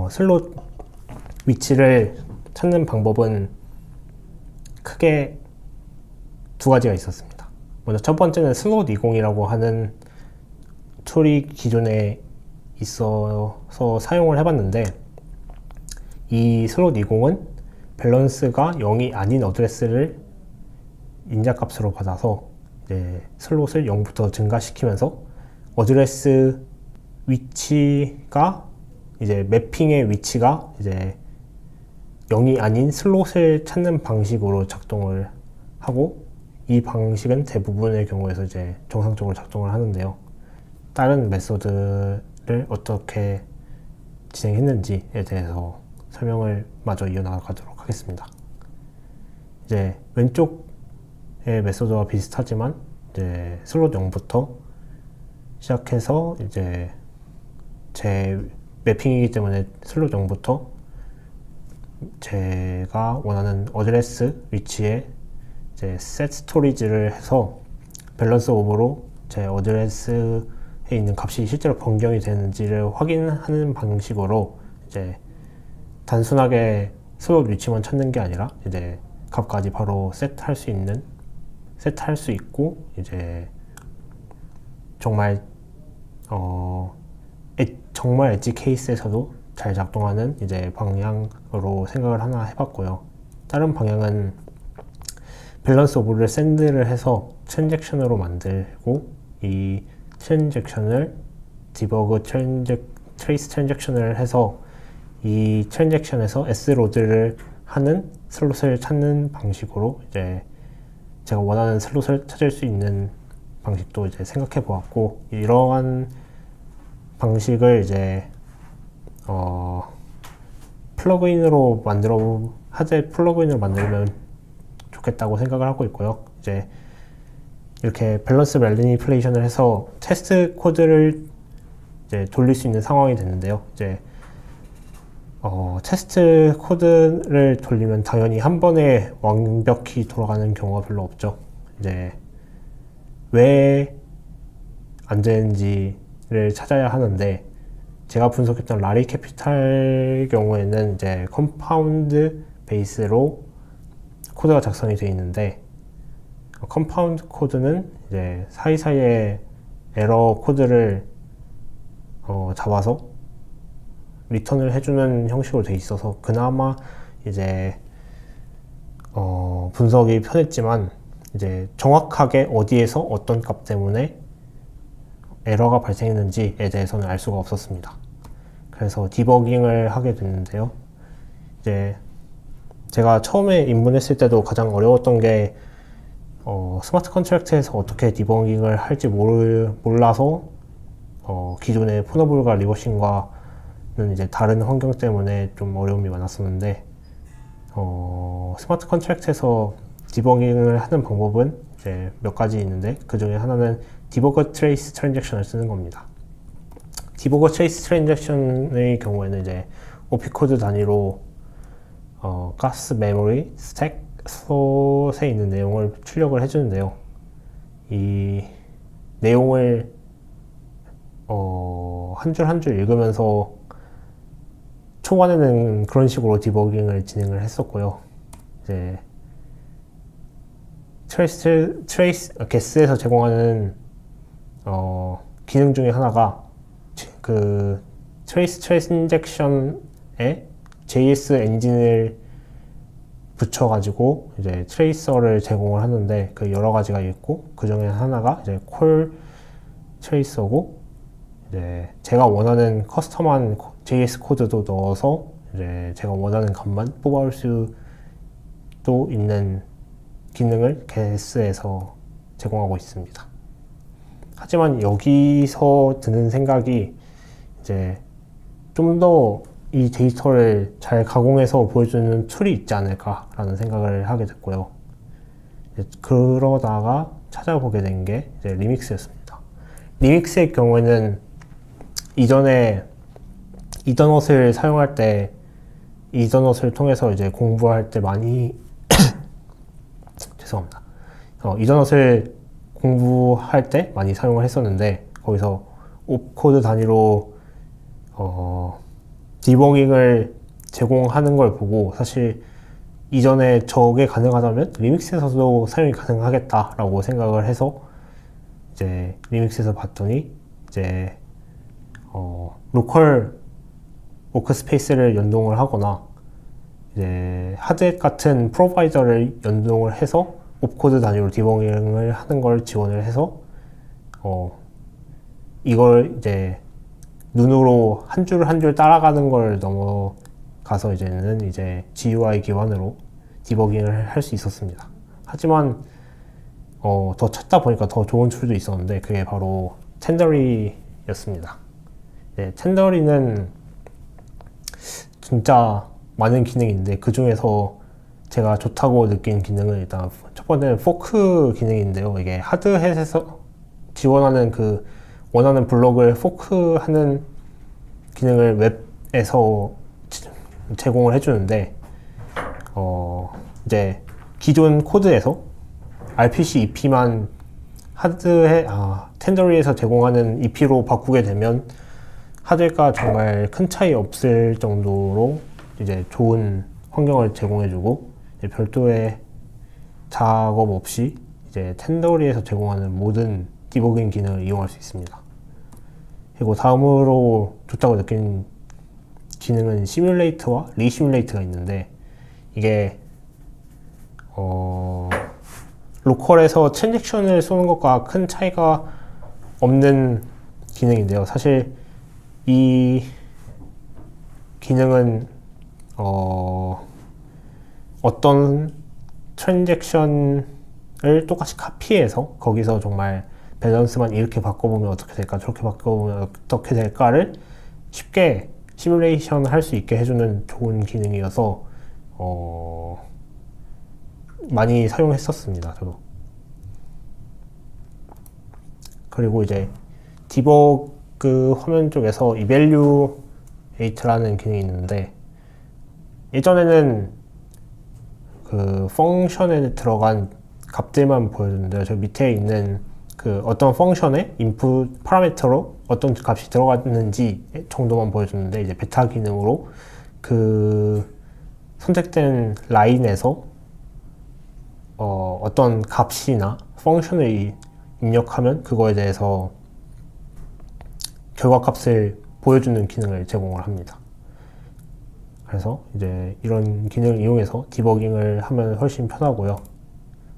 슬롯 위치를 찾는 방법은 크게 두 가지가 있었습니다. 먼저 첫 번째는 슬롯 20이라고 하는 툴이 기존에 있어서 사용을 해봤는데, 이 슬롯 20은 밸런스가 0이 아닌 어드레스를 인자값으로 받아서 이제 슬롯을 0부터 증가시키면서 어드레스 위치가 이제 매핑의 위치가 이제 0이 아닌 슬롯을 찾는 방식으로 작동을 하고, 이 방식은 대부분의 경우에서 이제 정상적으로 작동을 하는데요. 다른 메소드를 어떻게 진행했는지에 대해서 설명을 마저 이어나가도록 하겠습니다. 이제 왼쪽의 메소드와 비슷하지만 이제 슬롯 0부터 시작해서 이제 제 매핑이기 때문에 슬롯 0부터 제가 원하는 어드레스 위치에 이제 셋 스토리지를 해서 밸런스 오버로 제 어드레스에 있는 값이 실제로 변경이 되는지를 확인하는 방식으로 이제 단순하게 슬롯 위치만 찾는 게 아니라 이제 값까지 바로 세트할 수 있고, 이제 정말 엣지 케이스에서도 잘 작동하는 이제 방향으로 생각을 하나 해봤고요. 다른 방향은 밸런스 오버를 샌드를 해서 트랜잭션으로 만들고, 이 트랜잭션을 디버그 트레이스 트랜잭션을 해서 이 트랜잭션에서 s로드를 하는 슬롯을 찾는 방식으로 이제 제가 원하는 슬롯을 찾을 수 있는 방식도 이제 생각해 보았고, 이러한 방식을 이제 하드햇 플러그인으로 만들면 좋겠다고 생각을 하고 있고요. 이제 이렇게 밸런스 매니플레이션을 해서 테스트 코드를 이제 돌릴 수 있는 상황이 됐는데요. 이제 테스트 코드를 돌리면 당연히 한 번에 완벽히 돌아가는 경우가 별로 없죠. 이제 왜 안 되는지를 찾아야 하는데, 제가 분석했던 라리 캐피탈 경우에는 이제 컴파운드 베이스로 코드가 작성이 되어 있는데, 컴파운드 코드는 이제 사이사이에 에러 코드를 잡아서 리턴을 해주는 형식으로 돼 있어서 그나마 이제 분석이 편했지만 이제 정확하게 어디에서 어떤 값 때문에 에러가 발생했는지에 대해서는 알 수가 없었습니다. 그래서 디버깅을 하게 됐는데요. 이제 제가 처음에 입문했을 때도 가장 어려웠던 게 스마트 컨트랙트에서 어떻게 디버깅을 할지 몰라서 기존의 푸너블과 리버싱과는 이제 다른 환경 때문에 좀 어려움이 많았었는데 스마트 컨트랙트에서 디버깅을 하는 방법은 이제 몇 가지 있는데 그 중에 하나는 디버거 트레이스 트랜잭션을 쓰는 겁니다. 디버거 트레이스 트랜잭션의 경우에는 이제 OP 코드 단위로 가스, 메모리, 스택, 슬롯에 있는 내용을 출력을 해주는데요. 이 내용을 한 줄 한 줄 읽으면서 초반에는 그런 식으로 디버깅을 진행을 했었고요. 이제 게스에서 제공하는 기능 중에 하나가 그 트레이스 트랜잭션에 JS 엔진을 붙여가지고 이제 트레이서를 제공을 하는데 그 여러 가지가 있고 그 중에 하나가 이제 콜 트레이서고 이제 제가 원하는 커스텀한 JS 코드도 넣어서 이제 제가 원하는 값만 뽑아올 수도 있는 기능을 게스에서 제공하고 있습니다. 하지만 여기서 드는 생각이 이제 좀 더 이 데이터를 잘 가공해서 보여주는 툴이 있지 않을까라는 생각을 하게 됐고요. 그러다가 찾아보게 된 게 이제 리믹스였습니다. 리믹스의 경우에는 이전에 이더넛을 사용할 때 이더넛을 통해서 이제 공부할 때 많이 죄송합니다. 이더넛을 공부할 때 많이 사용을 했었는데 거기서 옵코드 단위로 디버깅을 제공하는 걸 보고 사실 이전에 저게 가능하다면 리믹스에서도 사용이 가능하겠다라고 생각을 해서 이제 리믹스에서 봤더니 이제 로컬 워크스페이스를 연동을 하거나 이제 하드햇 같은 프로바이더를 연동을 해서 옵코드 단위로 디버깅을 하는 걸 지원을 해서 이걸 이제 눈으로 한 줄 한 줄 따라가는 걸 넘어가서 이제는 이제 GUI 기반으로 디버깅을 할 수 있었습니다. 하지만 더 찾다 보니까 더 좋은 툴도 있었는데 그게 바로 텐더리였습니다. 네, 텐더리는 진짜 많은 기능인데 그 중에서 제가 좋다고 느낀 기능은 일단 첫 번째는 포크 기능인데요. 이게 하드햇에서 지원하는 그 원하는 블록을 포크하는 기능을 웹에서 제공을 해주는데 이제 기존 코드에서 RPC EP만 텐더리에서 제공하는 EP로 바꾸게 되면 하드가 정말 큰 차이 없을 정도로 이제 좋은 환경을 제공해주고 별도의 작업 없이 이제 텐더리에서 제공하는 모든 디버깅 기능을 이용할 수 있습니다. 그리고 다음으로 좋다고 느낀 기능은 시뮬레이트와 리시뮬레이트가 있는데 이게 로컬에서 트랜잭션을 쏘는 것과 큰 차이가 없는 기능인데요. 사실 이 기능은 어떤 트랜잭션을 똑같이 카피해서 거기서 정말 밸런스만 이렇게 바꿔보면 어떻게 될까 저렇게 바꿔보면 어떻게 될까를 쉽게 시뮬레이션 할 수 있게 해주는 좋은 기능이어서 많이 사용했었습니다. 저도. 그리고 이제 디버그 화면 쪽에서 evaluate라는 기능이 있는데 예전에는 그 펑션에 들어간 값들만 보여주는데요. 저 밑에 있는 그 어떤 펑션의 인풋 파라미터로 어떤 값이 들어갔는지 정도만 보여주는데 이제 베타 기능으로 그 선택된 라인에서 어떤 값이나 펑션을 입력하면 그거에 대해서 결과값을 보여주는 기능을 제공을 합니다. 그래서 이제 이런 기능을 이용해서 디버깅을 하면 훨씬 편하고요.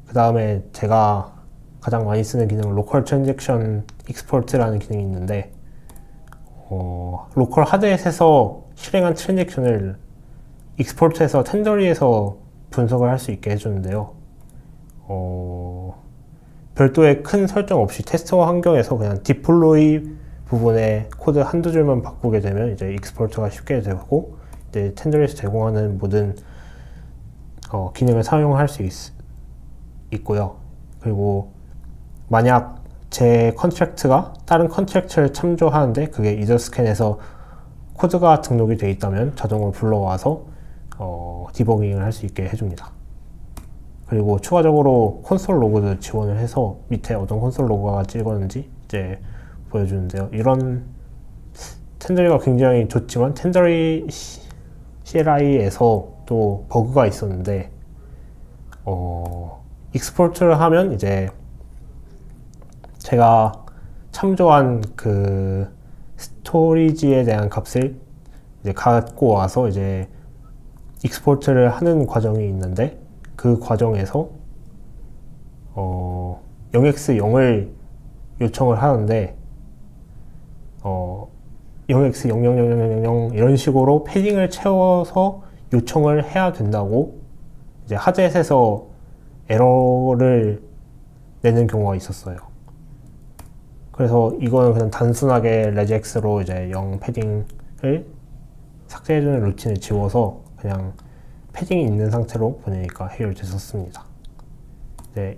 그 다음에 제가 가장 많이 쓰는 기능은 로컬 트랜잭션 익스포트라는 기능이 있는데 로컬 하드햇에서 실행한 트랜잭션을 익스포트해서 텐더리에서 분석을 할 수 있게 해주는데요. 별도의 큰 설정 없이 테스트 환경에서 그냥 디플로이 부분에 코드 한두 줄만 바꾸게 되면 이제 익스포트가 쉽게 되고 이제 텐더리에서 제공하는 모든 기능을 사용할 수 있고요. 그리고 만약 제 컨트랙트가 다른 컨트랙트를 참조하는데 그게 이더스캔에서 코드가 등록이 되어 있다면 자동으로 불러와서 디버깅을 할 수 있게 해줍니다. 그리고 추가적으로 콘솔 로그도 지원을 해서 밑에 어떤 콘솔 로그가 찍었는지 이제 보여주는데요. 이런 텐더리가 굉장히 좋지만 텐더리 CLI에서 또 버그가 있었는데 익스포트를 하면 이제 제가 참조한 그 스토리지에 대한 값을 이제 갖고 와서 이제 익스포트를 하는 과정이 있는데 그 과정에서 0x0을 요청을 하는데 0x000000 이런 식으로 패딩을 채워서 요청을 해야 된다고 이제 하드햇에서 에러를 내는 경우가 있었어요. 그래서 이거는 그냥 단순하게 레지엑스로 이제 0 패딩을 삭제해주는 루틴을 지워서 그냥 패딩이 있는 상태로 보내니까 해결됐었습니다. 네,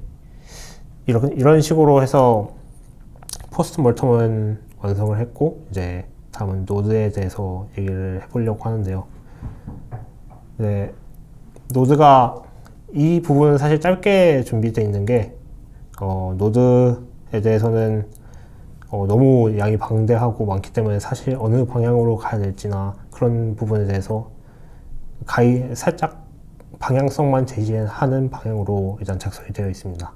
이런 식으로 해서 포스트 몰텀은 완성을 했고 이제 다음은 노드에 대해서 얘기를 해보려고 하는데요. 네, 노드가 이 부분은 사실 짧게 준비되어 있는 게 노드에 대해서는 너무 양이 방대하고 많기 때문에 사실 어느 방향으로 가야 될지나 그런 부분에 대해서 살짝 방향성만 제시하는 방향으로 일단 작성이 되어 있습니다.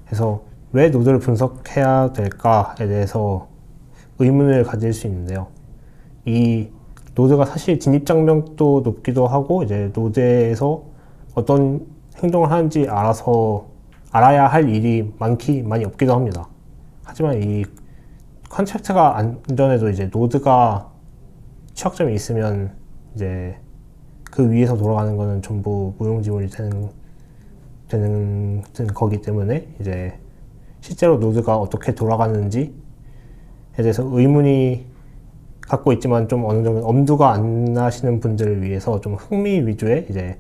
그래서 왜 노드를 분석해야 될까에 대해서 의문을 가질 수 있는데요. 이 노드가 사실 진입 장벽도 높기도 하고 이제 노드에서 어떤 행동을 하는지 알아야 할 일이 많이 없기도 합니다. 하지만 이 컨트랙트가 안전해도 이제 노드가 취약점이 있으면 이제 그 위에서 돌아가는 거는 전부 무용지물이 되는 거기 때문에 이제 실제로 노드가 어떻게 돌아가는지에 대해서 의문이 갖고 있지만 좀 어느 정도 엄두가 안 나시는 분들을 위해서 좀 흥미 위주의 이제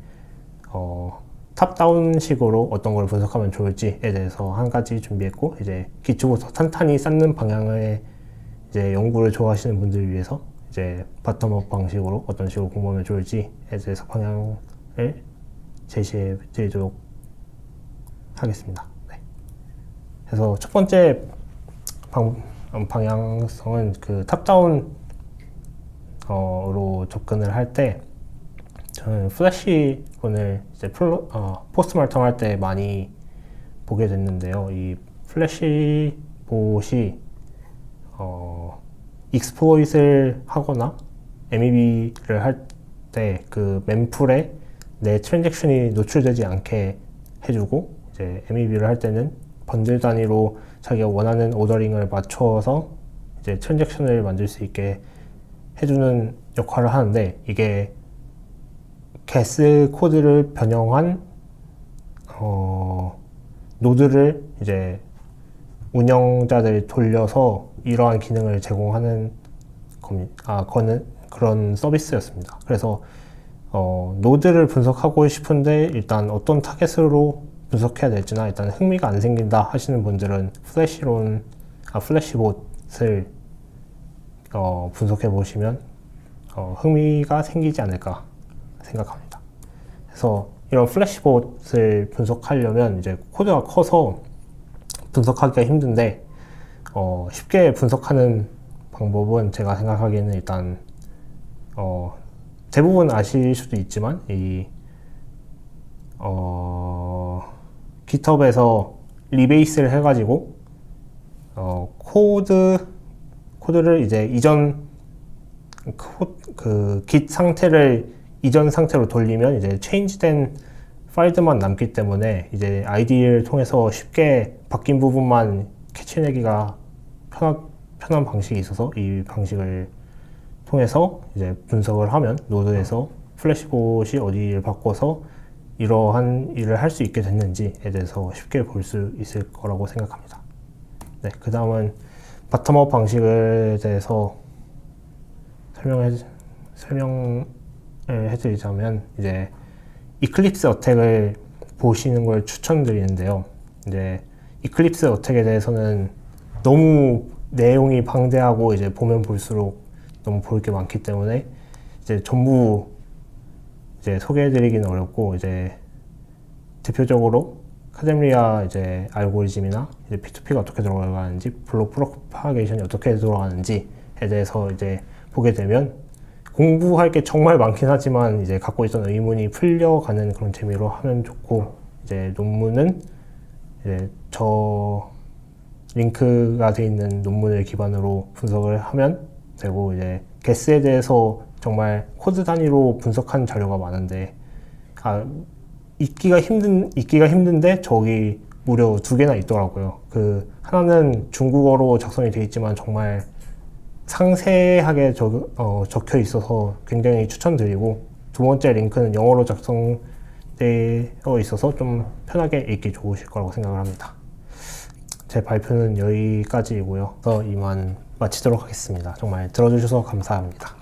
탑다운 식으로 어떤 걸 분석하면 좋을지에 대해서 한 가지 준비했고 이제 기초부터 탄탄히 쌓는 방향의 이제 연구를 좋아하시는 분들을 위해서 이제 바텀업 방식으로 어떤 식으로 공부하면 좋을지에 대해서 방향을 제시해 드리도록 하겠습니다. 네. 그래서 첫 번째 방향성은 그 탑다운으로 접근을 할 때 저는 플래시본을 이제 포스트 몰텀 할 때 많이 보게 됐는데요. 이 플래시봇이 익스플로잇을 하거나 MEB를 할 때 그 멤풀에 내 트랜잭션이 노출되지 않게 해주고 이제 MEB를 할 때는 번들 단위로 자기가 원하는 오더링을 맞춰서 이제 트랜잭션을 만들 수 있게 해주는 역할을 하는데 이게 게스 코드를 변형한 노드를 이제 운영자들이 돌려서 이러한 기능을 제공하는 그런 서비스였습니다. 그래서 노드를 분석하고 싶은데 일단 어떤 타겟으로 분석해야 될지나 일단 흥미가 안 생긴다 하시는 분들은 플래시봇을 분석해 보시면 흥미가 생기지 않을까 생각합니다. 그래서 이런 플래시봇을 분석하려면 이제 코드가 커서 분석하기가 힘든데 쉽게 분석하는 방법은 제가 생각하기에는 일단 대부분 아실 수도 있지만 GitHub에서 리베이스를 해가지고 코드를 이제 이전 그 git 상태를 이전 상태로 돌리면 이제 체인지된 파일들만 남기 때문에 이제 IDE를 통해서 쉽게 바뀐 부분만 캐치내기가 편한 방식이 있어서 이 방식을 통해서 이제 분석을 하면 노드에서 플래시봇이 어디를 바꿔서 이러한 일을 할 수 있게 됐는지에 대해서 쉽게 볼 수 있을 거라고 생각합니다. 네, 그 다음은 바텀업 방식에 대해서 설명을 해드리자면 이제 이클립스 어택을 보시는 걸 추천드리는데요. 이제 이클립스 어택에 대해서는 너무 내용이 방대하고 이제 보면 볼수록 너무 볼 게 많기 때문에 이제 전부 이제 소개해드리기는 어렵고 이제 대표적으로 카데미아 이제 알고리즘이나 이제 P2P가 어떻게 돌아가는지 블록 프로파게이션이 어떻게 돌아가는지에 대해서 이제 보게 되면 공부할 게 정말 많긴 하지만 이제 갖고 있던 의문이 풀려가는 그런 재미로 하면 좋고 이제 논문은 이제 저 링크가 되어 있는 논문을 기반으로 분석을 하면 되고 이제 게스에 대해서 정말 코드 단위로 분석한 자료가 많은데 읽기가 힘든데 저기 무려 2개나 있더라고요. 그 하나는 중국어로 작성이 되어 있지만 정말 상세하게 적혀 있어서 굉장히 추천드리고 두 번째 링크는 영어로 작성되어 있어서 좀 편하게 읽기 좋으실 거라고 생각을 합니다. 제 발표는 여기까지이고요. 그래서 이만 마치도록 하겠습니다. 정말 들어주셔서 감사합니다.